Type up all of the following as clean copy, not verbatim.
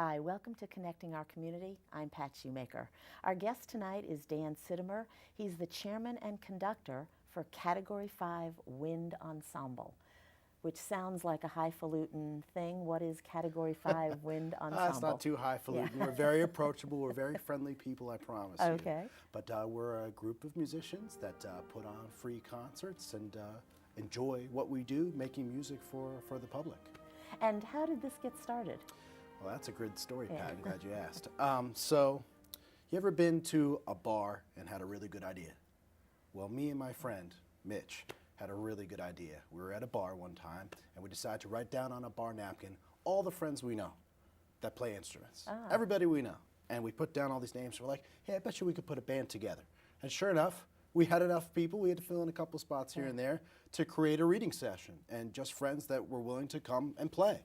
Hi, welcome to Connecting Our Community. I'm Pat Shoemaker. Our guest tonight is Dan Sittimer. He's the chairman and conductor for Category 5 Wind Ensemble, which sounds like a highfalutin thing. What is Category 5 Wind Ensemble? It's not too highfalutin. Yeah. We're very approachable. We're very friendly people, I promise you. Okay. But we're a group of musicians that put on free concerts and enjoy what we do, making music for the public. And how did this get started? Well, that's a good story, Pat. Yeah. I'm glad you asked. So, you ever been to a bar and had a really good idea? Well, me and my friend, Mitch, had a really good idea. We were at a bar one time, and we decided to write down on a bar napkin all the friends we know that play instruments. Everybody we know. And we put down all these names. We're like, hey, I bet you we could put a band together. And sure enough, we had enough people. We had to fill in a couple spots here and there to create a reading session, and just friends that were willing to come and play.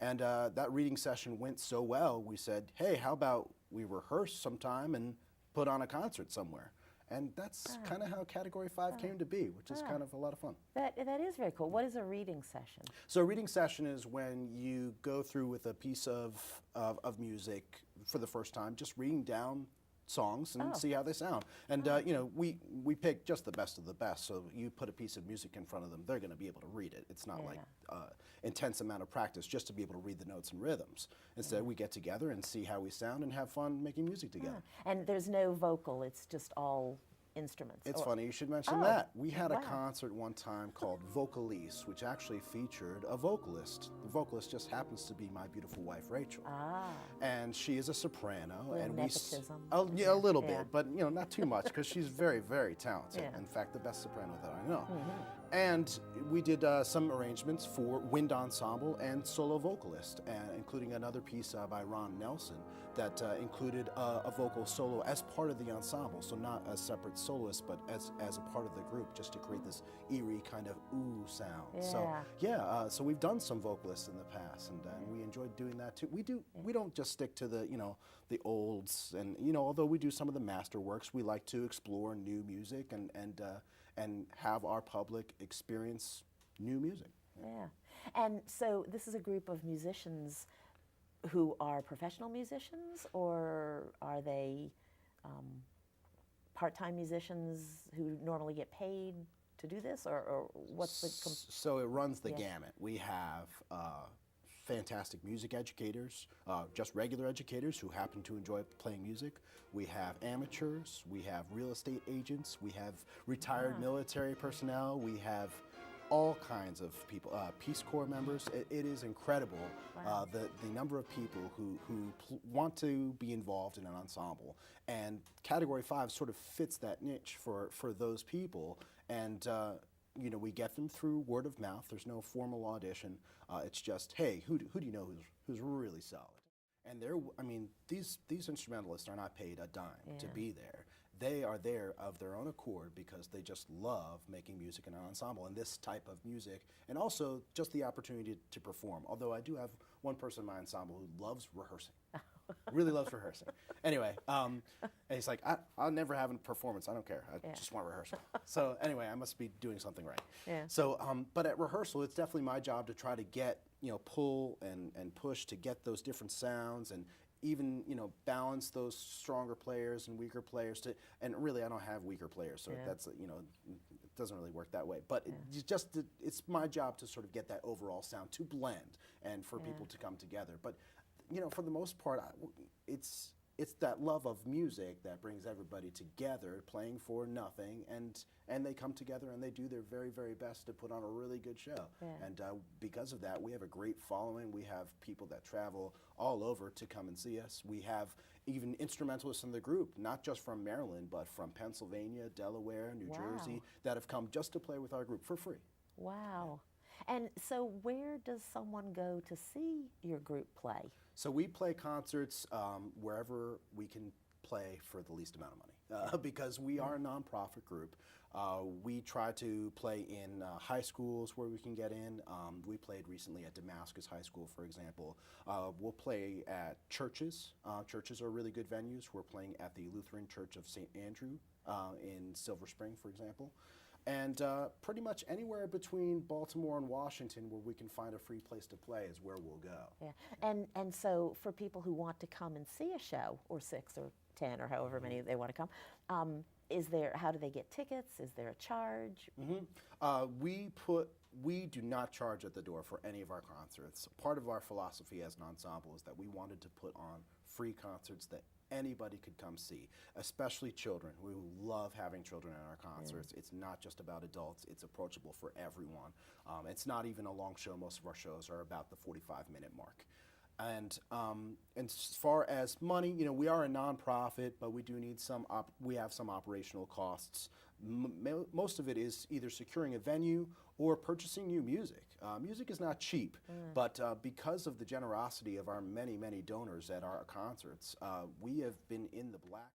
And that reading session went so well, we said, hey, how about we rehearse sometime and put on a concert somewhere? And that's kind of how Category 5 came to be, which is kind of a lot of fun. That is very cool. What is a reading session? So a reading session is when you go through with a piece of music for the first time, just reading down songs and see how they sound. And you know, we pick just the best of the best. So you put a piece of music in front of them, they're going to be able to read it. It's not like intense amount of practice just to be able to read the notes and rhythms. Instead, we get together and see how we sound and have fun making music together. And there's no vocal, it's just all instruments. It's funny you should mention that. We had a concert one time called Vocalise, which actually featured a vocalist. The vocalist just happens to be my beautiful wife, Rachel. And she is a soprano. And nepotism. Yeah, a little bit, but you know, not too much, because she's very, very talented. In fact, the best soprano that I know. And we did some arrangements for wind ensemble and solo vocalist, including another piece by Ron Nelson that included a vocal solo as part of the ensemble, so not a separate soloist, but as a part of the group, just to create this eerie kind of ooh sound. So so we've done some vocalists in the past, and we enjoyed doing that too. We don't just stick to the the olds, and although we do some of the masterworks, we like to explore new music and have our public experience new music. Yeah. And so this is a group of musicians who are professional musicians, or are they part-time musicians who normally get paid to do this, or what's the... So it runs the gamut. We have fantastic music educators, just regular educators who happen to enjoy playing music. We have amateurs, we have real estate agents, we have retired military personnel, we have all kinds of people, Peace Corps members. It is incredible the number of people who want to be involved in an ensemble. And Category 5 sort of fits that niche for those people. And we get them through word of mouth. There's no formal audition. It's just, hey, who do you know who's really solid? And these instrumentalists are not paid a dime to be there. They are there of their own accord because they just love making music in an ensemble and this type of music, and also just the opportunity to perform. Although I do have one person in my ensemble who loves rehearsing, really loves rehearsing. Anyway, and he's like, I'll never have a performance. I don't care. I just want rehearsal. So anyway, I must be doing something right. So, but at rehearsal, it's definitely my job to try to get, pull and push to get those different sounds, and even balance those stronger players and weaker players and really I don't have weaker players, so that's it doesn't really work that way, but it's my job to sort of get that overall sound to blend and for people to come together. But for the most part, it's that love of music that brings everybody together, playing for nothing, and they come together and they do their very, very best to put on a really good show. And because of that, we have a great following. We have people that travel all over to come and see us. We have even instrumentalists in the group, not just from Maryland, but from Pennsylvania, Delaware, New Jersey, that have come just to play with our group for free. Wow. And so where does someone go to see your group play? So we play concerts wherever we can play for the least amount of money because we are a nonprofit group. We try to play in high schools where we can get in. We played recently at Damascus High School, for example. We'll play at churches. Churches are really good venues. We're playing at the Lutheran Church of St. Andrew in Silver Spring, for example. And pretty much anywhere between Baltimore and Washington where we can find a free place to play is where we'll go. Yeah. And so for people who want to come and see a show, or 6 or 10 or however many they want to come, how do they get tickets? Is there a charge? We do not charge at the door for any of our concerts. Part of our philosophy as an ensemble is that we wanted to put on free concerts that anybody could come see, especially children. We love having children in our concerts. It's not just about adults, it's approachable for everyone. It's not even a long show. Most of our shows are about the 45-minute mark. And as far as money, we are a nonprofit, but we do need we have some operational costs. Most of it is either securing a venue or purchasing new music. Music is not cheap, but because of the generosity of our many, many donors at our concerts, we have been in the black.